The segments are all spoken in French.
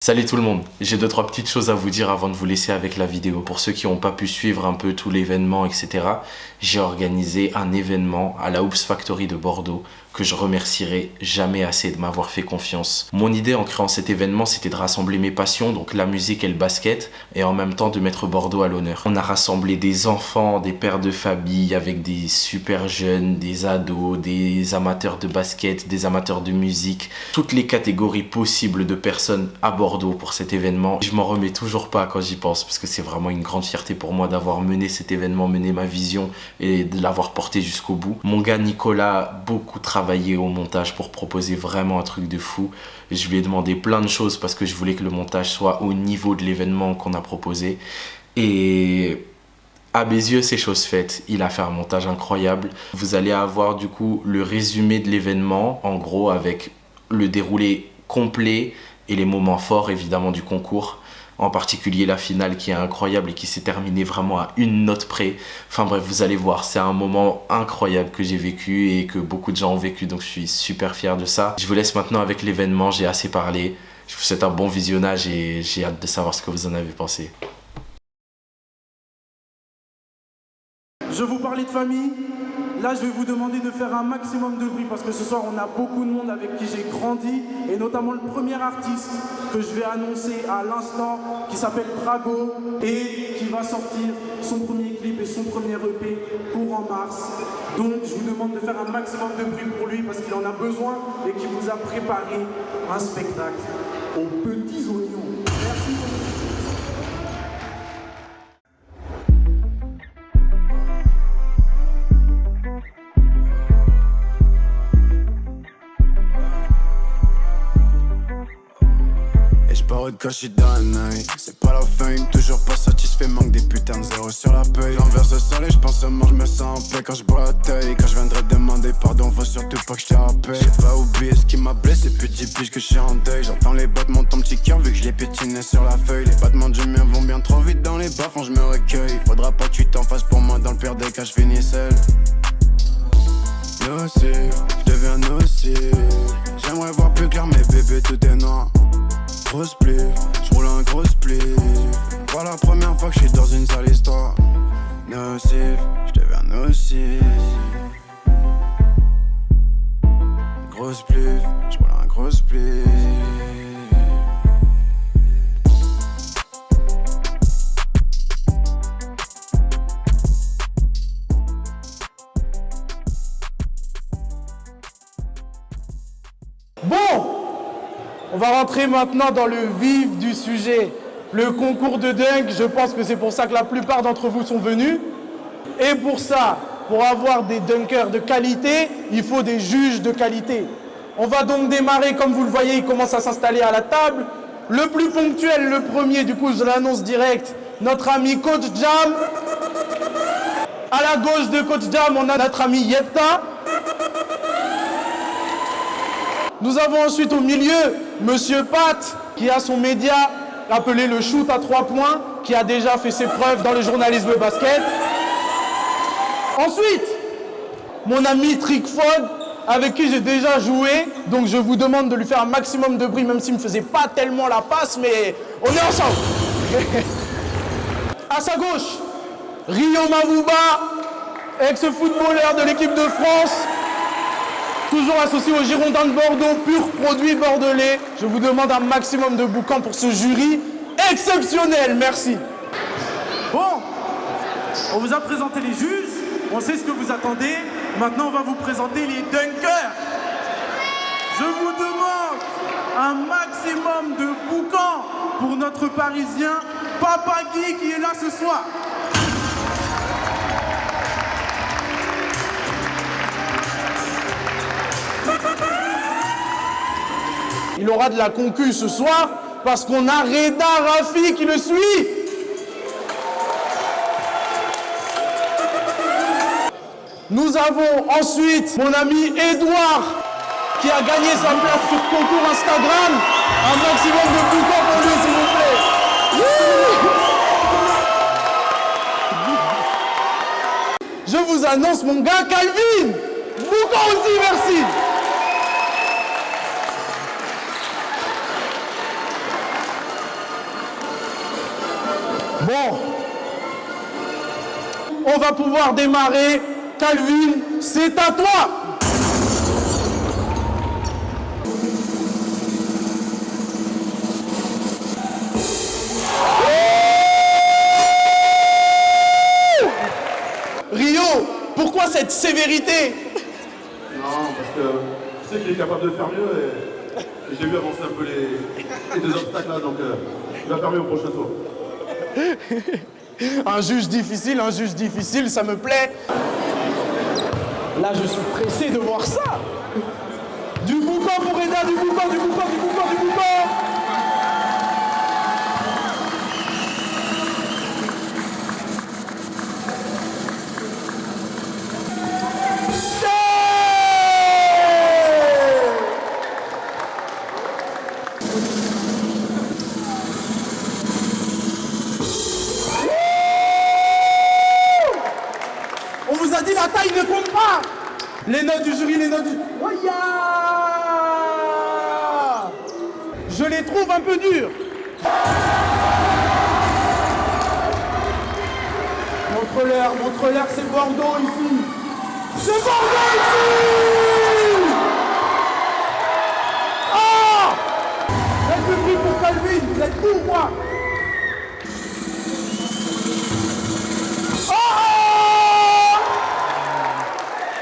Salut tout le monde, j'ai 2-3 petites choses à vous dire avant de vous laisser avec la vidéo. Pour ceux qui n'ont pas pu suivre un peu tout l'événement, etc., j'ai organisé un événement à la Hoops Factory de Bordeaux que je remercierai jamais assez de m'avoir fait confiance. Mon idée en créant cet événement, c'était de rassembler mes passions, donc la musique et le basket, et en même temps de mettre Bordeaux à l'honneur. On a rassemblé des enfants, des pères de famille, avec des super jeunes, des ados, des amateurs de basket, des amateurs de musique, toutes les catégories possibles de personnes à Bordeaux pour cet événement. Je m'en remets toujours pas quand j'y pense, parce que c'est vraiment une grande fierté pour moi d'avoir mené cet événement, mené ma vision et de l'avoir porté jusqu'au bout. Mon gars Nicolas a beaucoup travaillé au montage pour proposer vraiment un truc de fou. Je lui ai demandé plein de choses parce que je voulais que le montage soit au niveau de l'événement qu'on a proposé. Et à mes yeux, c'est chose faite. Il a fait un montage incroyable. Vous allez avoir du coup le résumé de l'événement, en gros avec le déroulé complet et les moments forts évidemment du concours. En particulier la finale qui est incroyable et qui s'est terminée vraiment à une note près. Enfin bref, vous allez voir, c'est un moment incroyable que j'ai vécu et que beaucoup de gens ont vécu, donc je suis super fier de ça. Je vous laisse maintenant avec l'événement, j'ai assez parlé. Je vous souhaite un bon visionnage et j'ai hâte de savoir ce que vous en avez pensé. Je vous parlais de famille. Là, je vais vous demander de faire un maximum de bruit parce que ce soir, on a beaucoup de monde avec qui j'ai grandi et notamment le premier artiste que je vais annoncer à l'instant qui s'appelle Drago et qui va sortir son premier clip et son premier EP courant mars. Donc, je vous demande de faire un maximum de bruit pour lui parce qu'il en a besoin et qu'il vous a préparé un spectacle aux petits oignons. Merci beaucoup. Parole quand je suis dans un œil. C'est pas la fame, toujours pas satisfait, manque des putains de zéro sur la paye. J'enverse le soleil, je pense seulement, je me sens en paix quand je bois la taille. Quand je viendrai demander pardon, faut surtout pas que je te rappelle. J'ai pas oublié ce qui m'a blessé, plus de 10 piges que je suis en deuil. J'entends les battements de ton petit cœur vu que je l'ai piétiné sur la feuille. Les battements du mien vont bien trop vite dans les bas-fonds, je me recueille. Faudra pas que tu t'en fasses pour moi dans le pire des cas, je finis seul. Nocif, je deviens nocif. J'aimerais voir plus clair, mais bébé tout est noir. Grosse pli, j'roule un gros pli. Pas la première fois que je suis dans une sale histoire. Nocif, j'deviens nocif. Grosse pli, j'roule un gros pli. Bon, on va rentrer maintenant dans le vif du sujet. Le concours de dunk, je pense que c'est pour ça que la plupart d'entre vous sont venus. Et pour ça, pour avoir des dunkers de qualité, il faut des juges de qualité. On va donc démarrer, comme vous le voyez, il commence à s'installer à la table. Le plus ponctuel, le premier, du coup je l'annonce direct, notre ami Coach Jam. À la gauche de Coach Jam, on a notre ami Yepta. Nous avons ensuite au milieu Monsieur Pat, qui a son média appelé le shoot à 3 points, qui a déjà fait ses preuves dans le journalisme basket. Ensuite, mon ami Trick Fogg, avec qui j'ai déjà joué, donc je vous demande de lui faire un maximum de bruit, même s'il ne me faisait pas tellement la passe, mais on est ensemble. À sa gauche, Rio Mavuba, ex-footballeur de l'équipe de France, toujours associé aux Girondins de Bordeaux, pur produit bordelais. Je vous demande un maximum de boucan pour ce jury exceptionnel. Merci. Bon, on vous a présenté les juges, on sait ce que vous attendez. Maintenant, on va vous présenter les dunkers. Je vous demande un maximum de boucan pour notre Parisien Papa Guy qui est là ce soir. Il aura de la concu ce soir parce qu'on a Reda Rafi qui le suit. Nous avons ensuite mon ami Edouard qui a gagné sa place sur concours Instagram. Un maximum de boucan pour lui s'il vous plaît. Je vous annonce mon gars Calvin. Boucan aussi, merci. Bon. On va pouvoir démarrer. Calvin, c'est à toi. Rio, pourquoi cette sévérité? Non, parce que je sais qu'il est capable de faire mieux et j'ai vu avancer un peu les deux obstacles là, donc il va faire mieux au prochain tour. Un juge difficile, ça me plaît. Là, je suis pressé de voir ça. Du boucan pour Reda, du boucan. On vous a dit la taille ne compte pas. Les notes du jury, Oya! Je les trouve un peu dures. Montre-leur, c'est Bordeaux ici. C'est Bordeaux ici. Ah! Faites le bruit pour Calvin, vous êtes où, moi?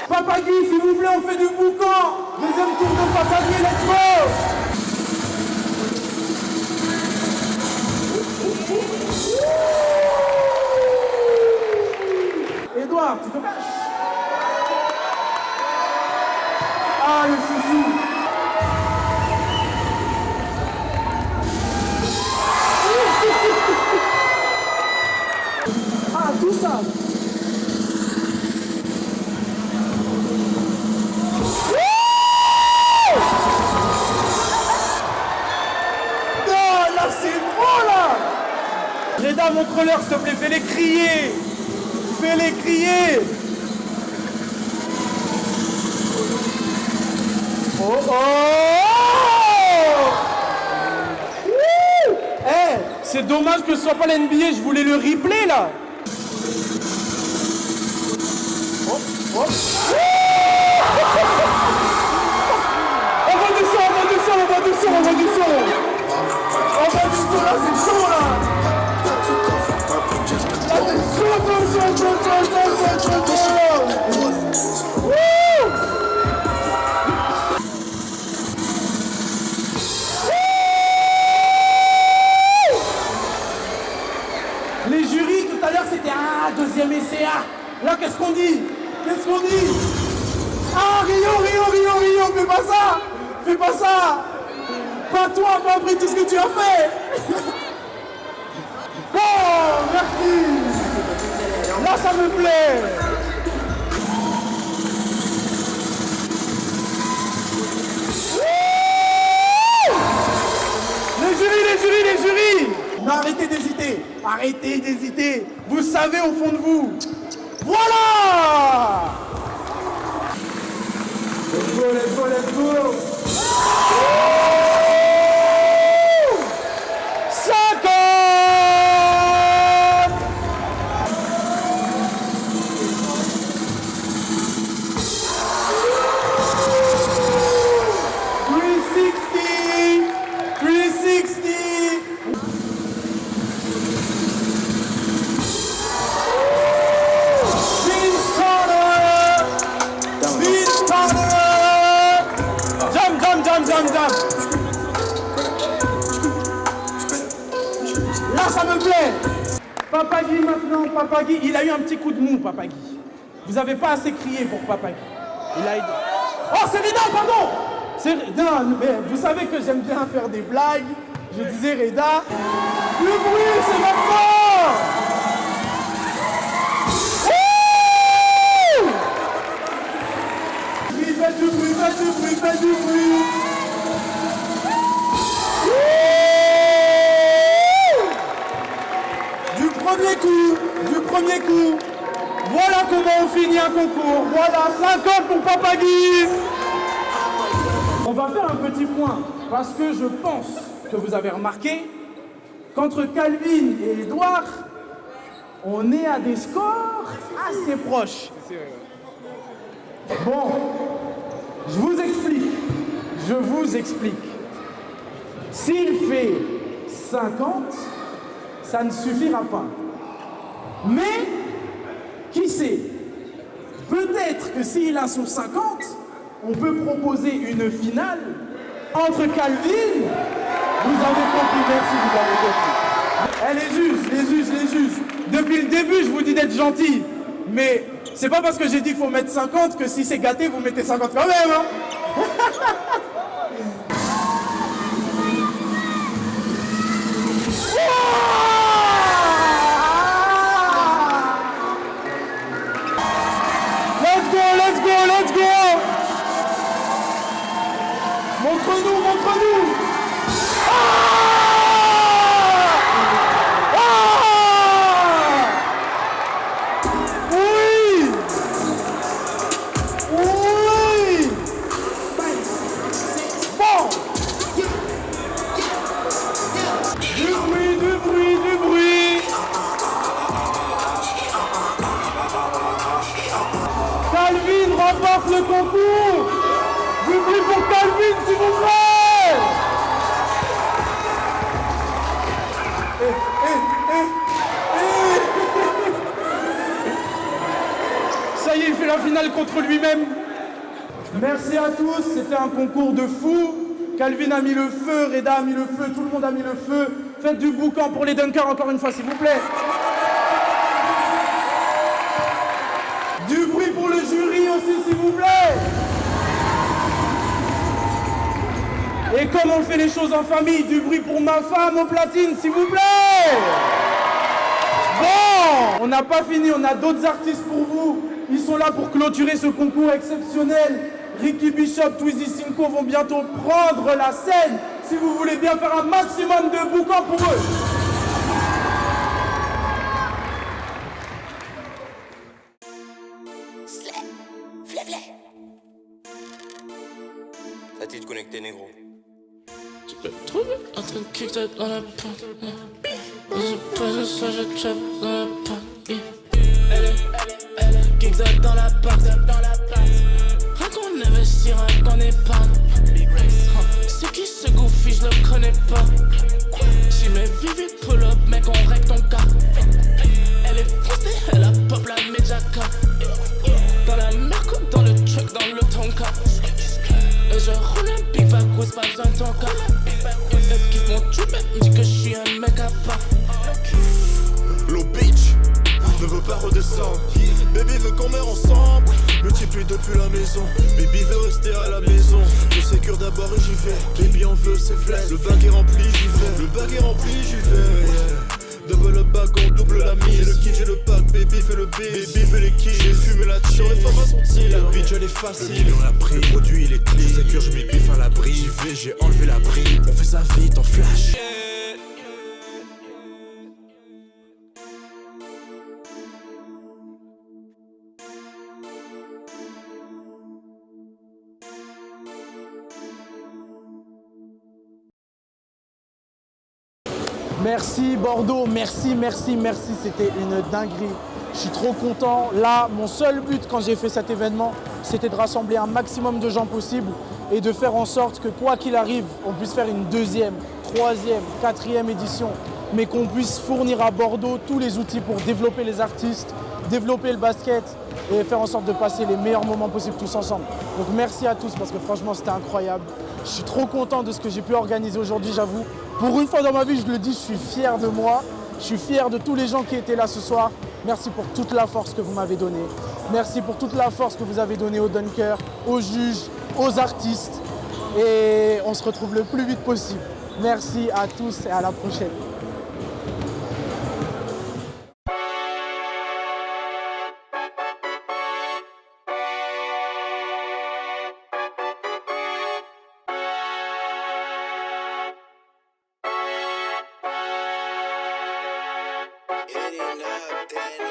Papagui, s'il vous plaît, on fait du boucan. Deuxième tour de Papagui, let's go. Edouard, tu te caches? Ah, le chouchou. Ah, tout ça. Reda, montre-leur, s'il te plaît, fais-les crier. Fais-les crier. Oh oh. Eh, c'est dommage que ce soit pas l'NBA, je voulais le replay là. Oh, oh. On va du son, là, c'est chaud là. Les jurys, tout à l'heure, c'était deuxième essai. Là, qu'est-ce qu'on dit? Ah, Rio, fais pas ça. Pas toi, pas après tout ce que tu as fait. Oh, merci. Là, ça me plaît. Les jurys. Non, arrêtez d'hésiter. Vous savez au fond de vous. Voilà. Let's go. 50. 360. Jump. Là, ça me plaît. Papagui maintenant, il a eu un petit coup de mou, Papagui. Vous avez pas assez crié pour Papagui. Oh, c'est Reda, pardon. Non, mais vous savez que j'aime bien faire des blagues. Je disais Reda. Le bruit, c'est maintenant. Faites du bruit. Du premier coup. Voilà comment on finit un concours. Voilà, 50 pour Papagui. On va faire un petit point parce que je pense que vous avez remarqué qu'entre Calvin et Edouard, on est à des scores assez proches. Bon, je vous explique. S'il fait 50, ça ne suffira pas. Mais, qui sait? Peut-être que s'il a son 50, on peut proposer une finale entre Calvin. Vous avez compris, merci, vous avez compris. Eh, les juges. Depuis le début, je vous dis d'être gentil. Mais c'est pas parce que j'ai dit qu'il faut mettre 50 que si c'est gâté, vous mettez 50 quand même, hein. Let's go! Montre-nous! Oui! Bon! Du bruit! Calvin remporte le concours! Du bruit pour Calvin, s'il vous plaît! Ça y est, il fait la finale contre lui-même. Merci à tous, c'était un concours de fou. Calvin a mis le feu, Reda a mis le feu, tout le monde a mis le feu. Faites du boucan pour les dunkers encore une fois, s'il vous plaît. Du bruit pour le jury aussi, s'il vous plaît. Et comme on fait les choses en famille, du bruit pour ma femme au platine, s'il vous plaît. Bon, on n'a pas fini, on a d'autres artistes pour vous. Ils sont là pour clôturer ce concours exceptionnel. Ricky Bishop, Twizy Cinco vont bientôt prendre la scène. Si vous voulez bien faire un maximum de boucan pour eux. La titre connectée négro. Tu peux te trouver en train de kick that dans la pente. Dans une position, je trap dans la pente. Elle kick that dans la porte. Rien qu'on investit, rien qu'on épargne. C'est qui ce goofy, je le connais pas. Si mes vivi pull up, mec, on règle ton cas. Elle est foncée, elle a pop la médiaca. Dans la merco, dans le truck, dans le tonka. Et je roule un big backwards, pas besoin de ton cas. Elle kiffe mon trip, elle me dit que je suis un mec à part. Low bitch ne veut pas redescendre. Baby veut qu'on meure ensemble. Multiplie depuis la maison. Baby veut rester à la maison. Je sécure d'abord et j'y vais. Baby en veut c'est flash. Le bag est rempli j'y vais. Le bag est rempli j'y vais, yeah. Double le bag, on double la mise. J'ai le kit, j'ai le pack, baby fait le beat. Baby fait les kills, j'ai fumé la chill. Les femmes à son tir, la bitch elle est facile. Le million l'a pris, le produit il est clean. Je sécure, je mets bif à l'abri. J'y vais, j'ai enlevé l'abri. On fait ça vite en flash. Merci Bordeaux, merci, c'était une dinguerie. Je suis trop content. Là, mon seul but quand j'ai fait cet événement, c'était de rassembler un maximum de gens possible et de faire en sorte que quoi qu'il arrive, on puisse faire une deuxième, troisième, quatrième édition, mais qu'on puisse fournir à Bordeaux tous les outils pour développer les artistes, développer le basket et faire en sorte de passer les meilleurs moments possibles tous ensemble. Donc merci à tous parce que franchement c'était incroyable. Je suis trop content de ce que j'ai pu organiser aujourd'hui, j'avoue. Pour une fois dans ma vie, je le dis, je suis fier de moi. Je suis fier de tous les gens qui étaient là ce soir. Merci pour toute la force que vous m'avez donnée. Merci pour toute la force que vous avez donnée aux dunkers, aux juges, aux artistes. Et on se retrouve le plus vite possible. Merci à tous et à la prochaine. Getting up, then